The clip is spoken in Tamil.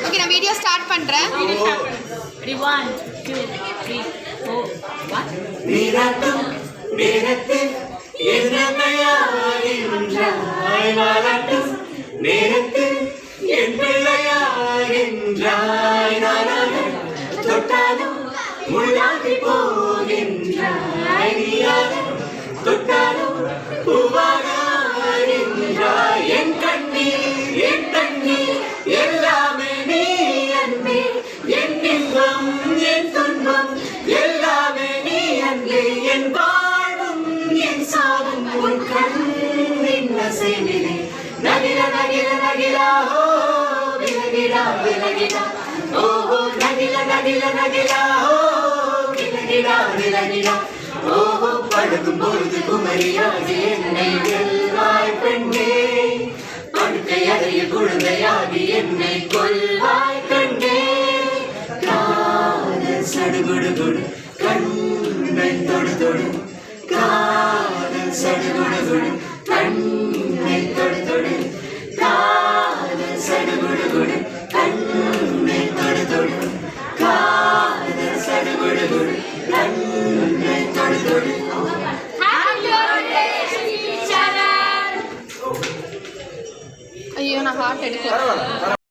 ஓகே நான் வீடியோ ஸ்டார்ட் பண்றேன். Ready 1 2 3 4 1 நீராட்டும் நேரத்தில் என்னையாகின்றாய் வாழட்டும் நேரத்தில் என் பிள்ளையாகின்றாய் நானாக தொட்டாலும் முள்ளாகி போகின்றாய் நீயாக தொட்டாலும் பூவாக ஆகின்றாய் என் கண்ணீர் என் தண்ணீர் எல்லாமே நீ அன்பே என் இன்பம் என் துன்பம் எல்லாமே நீ அன்பே என் வாழ்வும் என் சாவும் உன் கண்ணின் அசைவிலே நகிர நகிர நகிரா ஓ விலகிடா விலகிடா ஓஹோ நகிர நகிர நகிரா ஓ விலகிடா விலகிடா ஓஹோ படுக்கும் பொழுது குமரியாகி என்னை வெல்வாய் பெண்ணே படுக்கை அறையில் குழந்தையாகி என்னை கொல்வாய் கண்ணே காதல் சடுகுடுகுடு கண்ணை தொடு தொடு காதல் சடுகுடுகுடு கண்ணை தொடு தொடு காதல் சடுகுடுகுடு கண்ணை தொடு தொடு காதல் சடுகுடுகுடு கண்ணை தொடு தொடு ஐயோ நான் ஹார்ட் எடுக்கல.